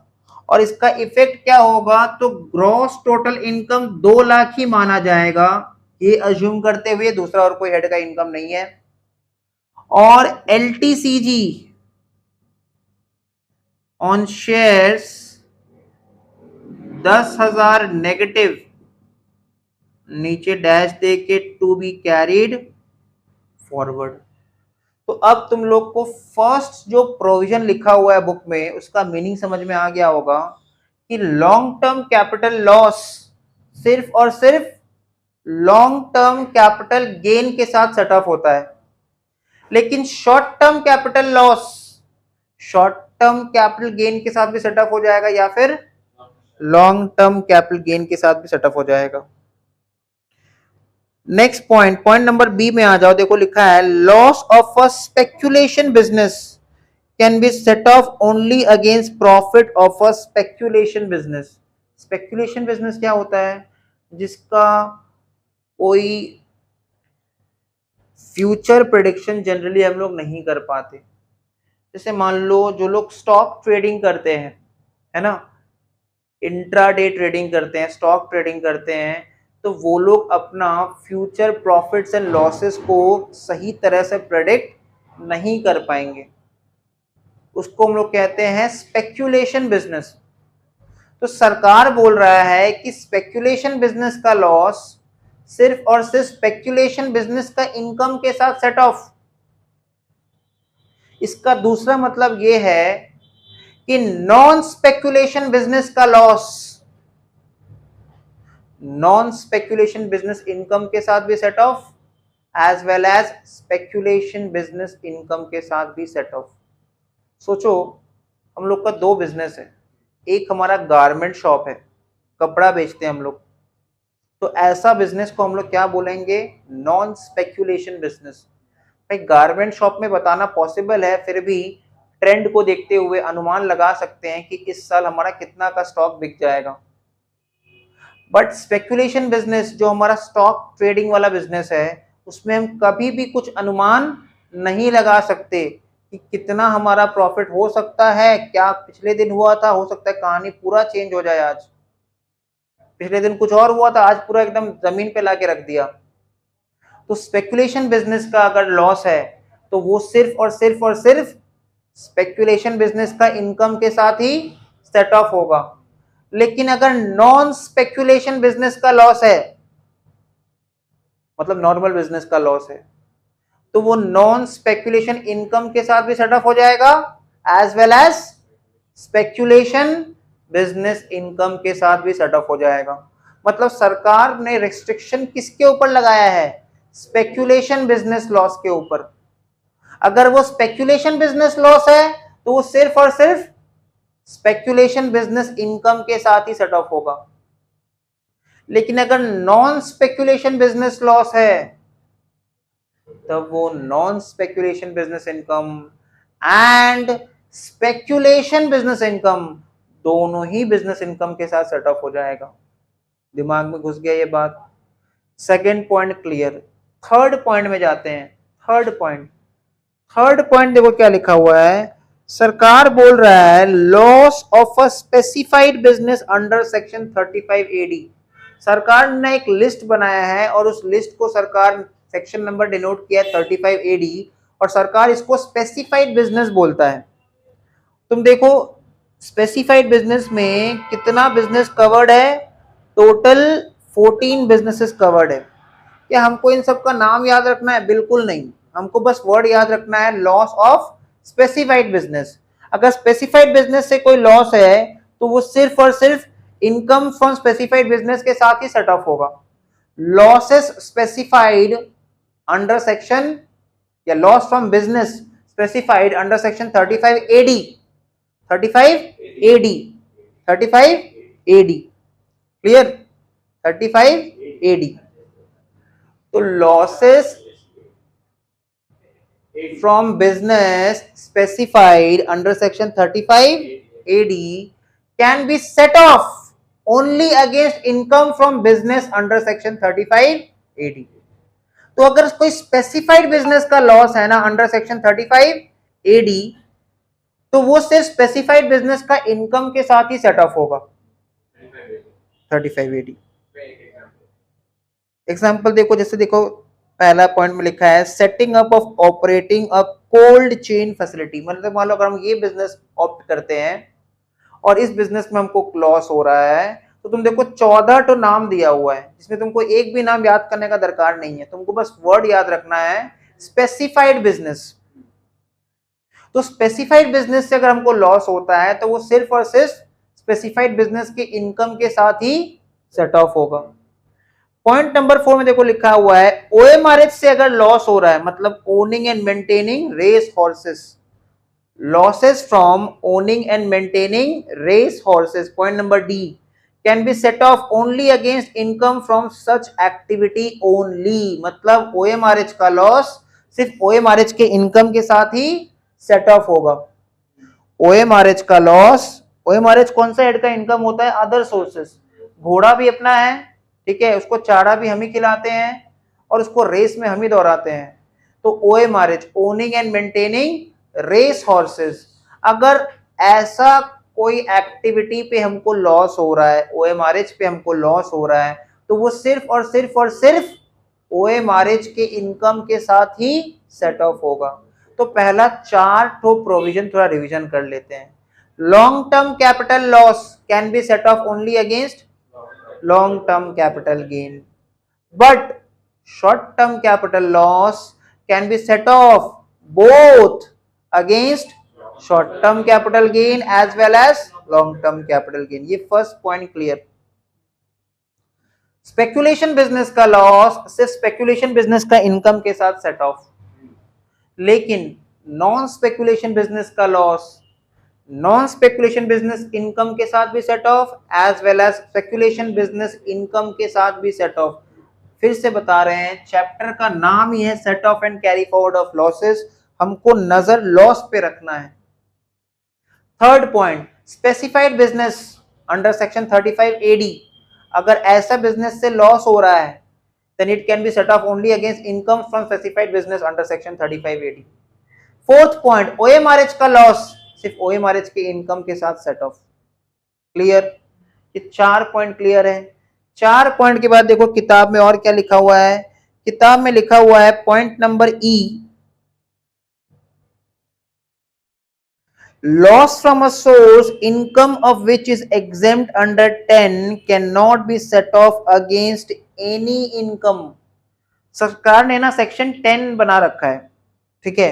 और इसका इफेक्ट क्या होगा? तो ग्रॉस टोटल इनकम 2 लाख ही माना जाएगा, ये अज्यूम करते हुए दूसरा और कोई हेड का इनकम नहीं है। और LTCG ऑन शेयर्स 10,000 नेगेटिव, नीचे डैश दे के टू बी कैरीड फॉरवर्ड। तो अब तुम लोग को फर्स्ट जो प्रोविजन लिखा हुआ है बुक में, उसका मीनिंग समझ में आ गया होगा कि लॉन्ग टर्म कैपिटल लॉस सिर्फ और सिर्फ लॉन्ग टर्म कैपिटल गेन के साथ सेट ऑफ होता है, लेकिन short term capital loss short term capital gain के साथ भी सेट ऑफ हो जाएगा, या फिर लॉन्ग टर्म कैपिटल गेन के साथ भी सेट ऑफ हो जाएगा। Next point, point number B में आ जाओ। देखो लिखा है loss of a speculation business can be set off only against profit of a speculation business. Speculation business क्या होता है? जिसका कोई फ्यूचर प्रेडिक्शन जनरली हम लोग नहीं कर पाते। जैसे मान लो जो लोग स्टॉक ट्रेडिंग करते हैं, है ना, इंट्राडे ट्रेडिंग करते हैं, स्टॉक ट्रेडिंग करते हैं, तो वो लोग अपना फ्यूचर प्रॉफिट्स एंड लॉसेस को सही तरह से प्रेडिक्ट नहीं कर पाएंगे। उसको हम लोग कहते हैं स्पेक्यूलेशन बिजनेस। तो सरकार बोल रहा है कि स्पेक्यूलेशन बिजनेस का लॉस सिर्फ और सिर्फ स्पेक्यूलेशन बिजनेस का इनकम के साथ सेट ऑफ। इसका दूसरा मतलब यह है कि नॉन स्पेक्यूलेशन बिजनेस का loss non speculation business income के साथ भी set off, as well as speculation business income के साथ भी सेट ऑफ। सोचो, हम लोग का 2 बिजनेस है। एक हमारा गारमेंट शॉप है, कपड़ा बेचते हैं हम लोग, तो ऐसा बिजनेस को हम लोग क्या बोलेंगे? Non speculation business. भाई गारमेंट शॉप में बताना पॉसिबल है, फिर भी ट्रेंड को देखते हुए अनुमान लगा सकते हैं कि इस साल हमारा कितना का स्टॉक बिक जाएगा। बट स्पेक्यूलेशन बिजनेस जो हमारा स्टॉक ट्रेडिंग वाला बिजनेस है, उसमें हम कभी भी कुछ अनुमान नहीं लगा सकते कि कितना हमारा प्रॉफिट हो सकता है। क्या पिछले दिन हुआ था, हो सकता है कहानी पूरा चेंज हो जाए आज। पिछले दिन कुछ और हुआ था, आज पूरा एकदम जमीन पे लाके रख दिया। तो स्पेक्यूलेशन बिजनेस का अगर लॉस है तो वो सिर्फ और सिर्फ और सिर्फ स्पेक्यूलेशन बिजनेस का इनकम के साथ ही सेट ऑफ होगा। लेकिन अगर नॉन स्पेक्यूलेशन बिजनेस का लॉस है, मतलब नॉर्मल बिजनेस का लॉस है, तो वो नॉन स्पेक्यूलेशन इनकम के साथ भी सेट ऑफ हो जाएगा as well as speculation business income के साथ भी सेट ऑफ हो जाएगा। मतलब सरकार ने रिस्ट्रिक्शन किसके ऊपर लगाया है? स्पेक्यूलेशन बिजनेस लॉस के ऊपर। अगर वो स्पेक्यूलेशन बिजनेस लॉस है तो वो सिर्फ और सिर्फ स्पेक्यूलेशन बिजनेस इनकम के साथ ही सेट ऑफ होगा। लेकिन अगर नॉन स्पेक्यूलेशन बिजनेस लॉस है तब वो non speculation business income and speculation business income दोनों ही बिजनेस इनकम के साथ सेट ऑफ हो जाएगा। दिमाग में घुस गया ये बात? Second point clear. Third point में जाते हैं। थर्ड पॉइंट देखो क्या लिखा हुआ है। सरकार बोल रहा है loss of a specified business under section 35 AD. सरकार ने एक लिस्ट बनाया है और उस लिस्ट को सरकार सेक्शन नंबर डिनोट किया है 35 एडी, और सरकार इसको स्पेसिफाइड बिजनेस बोलता है। तुम देखो स्पेसिफाइड बिजनेस में कितना बिजनेस कवर्ड है? टोटल 14 बिजनेसेस कवर्ड है। क्या हमको इन सब का नाम याद रखना है? बिल्कुल नहीं, हमको बस वर्ड याद रखना है, लॉस ऑफ स्पेसिफाइड बिजनेस। अगर स्पेसिफाइड बिजनेस से कोई लॉस है तो वो सिर्फ और सिर्फ इनकम फ्रॉम स्पेसिफाइड बिजनेस के साथ ही सेट ऑफ होगा। लॉसेस स्पेसिफाइड अंडर सेक्शन या loss from business specified under section 35 AD 35 AD clear? 35 AD. तो losses from business specified under section 35 AD can be set off only against income from business under section 35 AD. तो अगर कोई specified business का loss है ना under section 35 AD, तो वो सिर्फ स्पेसिफाइड बिजनेस का इनकम के साथ ही सेट ऑफ होगा 35 एडी। एग्जाम्पल देखो, जैसे देखो पहला पॉइंट में लिखा है setting up of operating a cold chain facility. मतलब मान लो अगर हम ये बिजनेस ऑप्ट करते हैं और इस बिजनेस में हमको लॉस हो रहा है, तो तुम देखो 14 तो नाम दिया हुआ है जिसमें तुमको एक भी नाम याद करने का दरकार नहीं है, तुमको बस वर्ड याद रखना है स्पेसिफाइड बिजनेस। तो स्पेसिफाइड बिजनेस से अगर हमको लॉस होता है तो वो सिर्फ और सिर्फ स्पेसिफाइड बिजनेस के इनकम के साथ ही सेट ऑफ होगा। पॉइंट नंबर 4 में देखो लिखा हुआ है ओएमआरएच से अगर लॉस हो रहा है, मतलब owning and maintaining race horses, losses from owning and maintaining race horses, point number D, can be set off only against income from such activity only. मतलब ओएमआरएच का लॉस सिर्फ ओएमआरएच के इनकम के साथ ही सेट ऑफ होगा। ओएमआरएच का loss, ओएमआरएच कौन सा हेड का इनकम होता है? Other sources. घोड़ा भी अपना है, ठीक है, उसको चारा भी हम ही खिलाते हैं और उसको रेस में हम ही दौड़ाते हैं। तो OMRH owning and maintaining race horses, अगर ऐसा कोई एक्टिविटी पे हमको लॉस हो रहा है, ओएमआरएच पे हमको लॉस हो रहा है, तो वो सिर्फ और सिर्फ और सिर्फ ओएमआरएच के इनकम के साथ ही सेट ऑफ होगा। तो पहला 4 ठो प्रोविजन थोड़ा रिवीजन कर लेते हैं। Long term capital loss can be set off only against long term capital gain, but short term capital loss can be set off both against short term capital gain as well as long term capital gain। ये first point clear. Speculation business का loss सिर्फ speculation business का income के साथ set off, लेकिन non speculation business का loss non speculation business income के साथ भी set off as well as speculation business income के साथ भी सेट ऑफ। फिर से बता रहे हैं, चैप्टर का नाम ही है set off and carry forward of losses, हमको नजर लॉस पे रखना है। Third point, specified business under section 35 AD, अगर ऐसा बिजनेस से लॉस हो रहा है then it can be set off only against income from specified business under section 35 AD। Fourth point, OMRH का लॉस सिर्फ ओएमआरएच के इनकम के साथ सेट ऑफ। क्लियर? ये 4 पॉइंट क्लियर है। 4 पॉइंट के बाद देखो किताब में और क्या लिखा हुआ है। किताब में लिखा हुआ है point number E, loss from a source income of which is exempt under 10 cannot be set off against any income। सरकार ने ना सेक्शन 10 बना रखा है, ठीक है,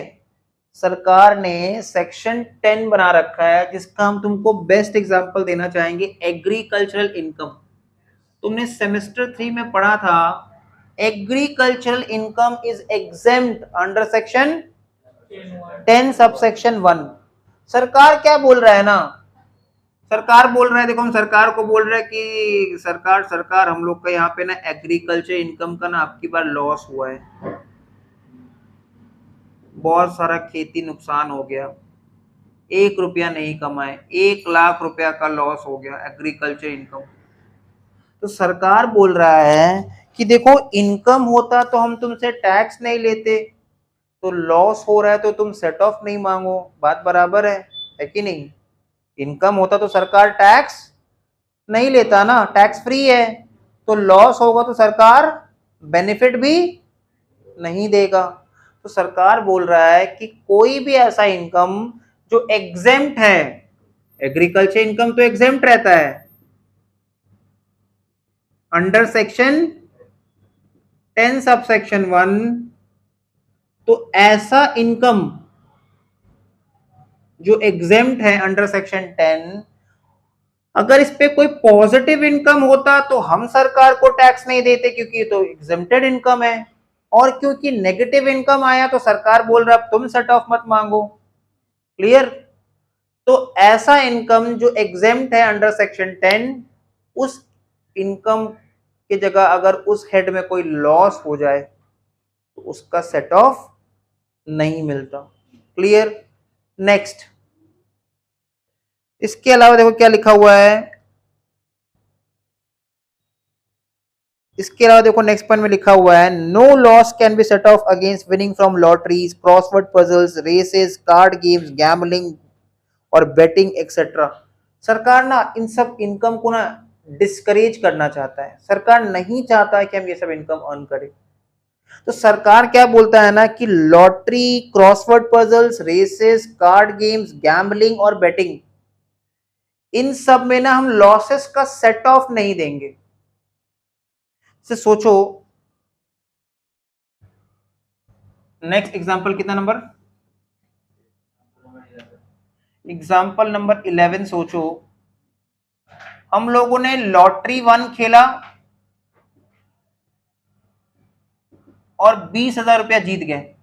सरकार ने सेक्शन 10 बना रखा है जिसका हम तुमको बेस्ट एग्जांपल देना चाहेंगे, एग्रीकल्चरल इनकम। तुमने सेमेस्टर 3 में पढ़ा था agricultural income is exempt under section 10 subsection 1। सरकार क्या बोल रहा है ना, सरकार बोल रहा है, देखो हम सरकार को बोल रहे हैं कि सरकार हम लोग का यहाँ पे ना एग्रीकल्चर इनकम का ना आपकी बार लॉस हुआ है, बहुत सारा खेती नुकसान हो गया, 1 रुपया नहीं कमाए, 1 लाख रुपया का लॉस हो गया एग्रीकल्चर इनकम। तो सरकार बोल रहा है कि देखो इनकम होता तो हम तुमसे टैक्स नहीं लेते, तो लॉस हो रहा है तो तुम सेट ऑफ नहीं मांगो, बात बराबर है कि नहीं। इनकम होता तो सरकार टैक्स नहीं लेता ना, टैक्स फ्री है, तो लॉस होगा तो सरकार बेनिफिट भी नहीं देगा। तो सरकार बोल रहा है कि कोई भी ऐसा इनकम जो एग्जेम्प्ट है, एग्रीकल्चर इनकम तो एग्जेम्प्ट रहता है अंडर सेक्शन 10 सबसेक्शन 1, तो ऐसा इनकम जो एग्जेम्प्ट है अंडर सेक्शन 10, अगर इस पे कोई पॉजिटिव इनकम होता तो हम सरकार को टैक्स नहीं देते क्योंकि ये तो एग्जेम्प्टेड इनकम है, और क्योंकि नेगेटिव इनकम आया तो सरकार बोल रहा है तुम सेट ऑफ मत मांगो। क्लियर। तो ऐसा इनकम जो एग्जेम्प्ट है अंडर सेक्शन 10, उस इनकम की जगह अगर उस हेड में कोई लॉस हो जाए तो उसका सेट ऑफ नहीं मिलता। क्लियर। नेक्स्ट, इसके अलावा देखो क्या लिखा हुआ है, इसके अलावा देखो नेक्स्ट पॉइंट में लिखा हुआ है no loss can be set off against winning from lotteries, crossword puzzles, races, card games, gambling और बेटिंग एक्सेट्रा। सरकार ना इन सब इनकम को ना डिस्करेज करना चाहता है, सरकार नहीं चाहता है कि हम ये सब इनकम अर्न करें। तो सरकार क्या बोलता है ना कि lottery, crossword puzzles, races, card games, gambling और बेटिंग, इन सब में ना हम लॉसेस का सेट ऑफ नहीं देंगे। से सोचो, नेक्स्ट एग्जांपल कितना नंबर, एग्जांपल नंबर 11 सोचो, हम लोगों ने लॉटरी 1 खेला और 20,000 रुपया जीत गए,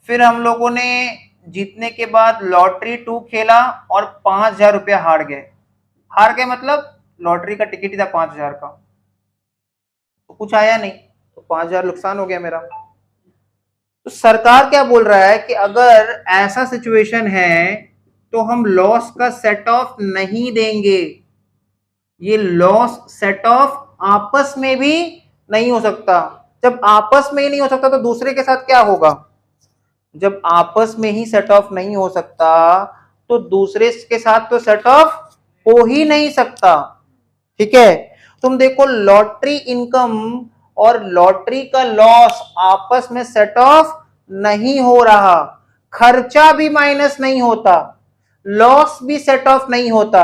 फिर हम लोगों ने जीतने के बाद लॉटरी 2 खेला और 5,000 रुपया हार गए। हार गए मतलब लॉटरी का टिकट ही था 5,000 का, तो कुछ आया नहीं, तो 5,000 नुकसान हो गया मेरा। तो सरकार क्या बोल रहा है कि अगर ऐसा सिचुएशन है तो हम लॉस का सेट ऑफ नहीं देंगे। ये लॉस सेट ऑफ आपस में भी नहीं हो सकता। जब आपस में ही नहीं हो सकता तो दूसरे के साथ क्या होगा, जब आपस में ही सेट ऑफ नहीं हो सकता तो दूसरे के साथ तो सेट ऑफ हो ही नहीं सकता। ठीक है, तुम देखो लॉटरी इनकम और लॉटरी का लॉस आपस में सेट ऑफ नहीं हो रहा, खर्चा भी माइनस नहीं होता, लॉस भी सेट ऑफ नहीं होता,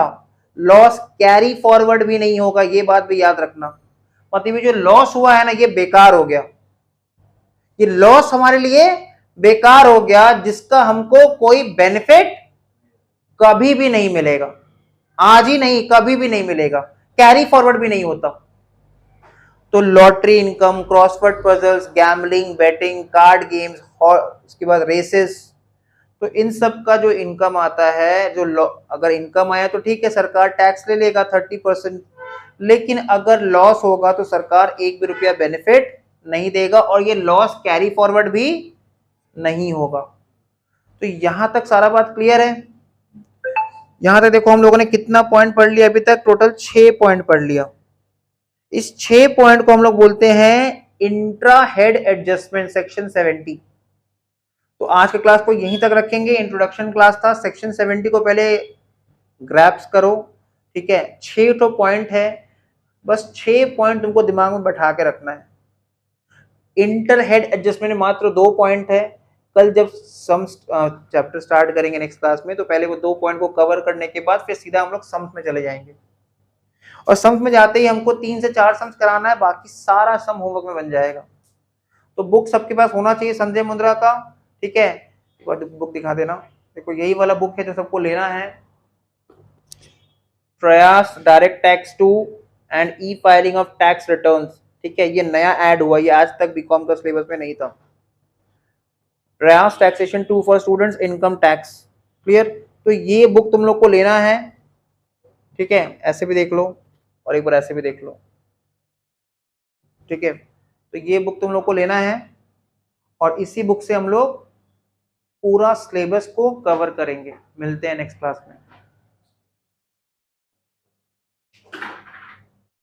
लॉस कैरी फॉरवर्ड भी नहीं होगा, ये बात भी याद रखना। मतलब ये जो लॉस हुआ है ना ये बेकार हो गया, ये लॉस हमारे लिए बेकार हो गया जिसका हमको कोई बेनिफिट कभी भी नहीं मिलेगा, आज ही नहीं कभी भी नहीं मिलेगा, कैरी फॉरवर्ड भी नहीं होता। तो lottery income, crossword puzzles, gambling, betting, card games और उसके बाद रेसेस, तो इन सब का जो इनकम आता है, जो अगर इनकम आया तो ठीक है सरकार टैक्स ले लेगा 30%, लेकिन अगर लॉस होगा तो सरकार 1 भी रुपया बेनिफिट नहीं देगा और ये लॉस कैरी फॉरवर्ड भी नहीं होगा। तो यहां तक सारा बात क्लियर है। यहां तक देखो हम लोगों ने कितना पॉइंट पढ़ लिया अभी तक, टोटल 6 पॉइंट पढ़ लिया। इस 6 पॉइंट को हम लोग बोलते हैं इंट्रा हेड एडजस्टमेंट सेक्शन 70। तो आज के क्लास को यहीं तक रखेंगे, इंट्रोडक्शन क्लास था, सेक्शन 70 को पहले ग्रैप्स करो। ठीक है, 6 तो पॉइंट है, बस 6 पॉइंट तुमको दिमाग में बैठा के रखना है। इंटर हेड एडजस्टमेंट में मात्र 2 पॉइंट है, कल जब सम्स चैप्टर स्टार्ट करेंगे नेक्स्ट क्लास में, तो पहले वो 2 पॉइंट को कवर करने के बाद फिर सीधा हम लोग सम्स में चले जाएंगे। और सम्स में जाते ही हमको 3 से 4 सम्स कराना है, बाकी सारा सम होमवर्क में बन जाएगा। तो बुक सबके पास होना चाहिए संजय मुंद्रा का, ठीक है। एक बार बुक दिखा देना, देखो यही वाला बुक है जो सबको लेना है, प्रयास direct tax 2 and E filing of tax returns, ठीक है। ये नया ऐड हुआ, ये आज तक बीकॉम का सिलेबस में नहीं था। प्रयास taxation 2 for students, income tax, clear. तो ये बुक तुम लोग को लेना है, ठीक है। ऐसे भी देख लो और एक बार ऐसे भी देख लो, ठीक है। तो ये बुक तुम लोग को लेना है और इसी बुक से हम लोग पूरा सिलेबस को कवर करेंगे। मिलते हैं नेक्स्ट क्लास में।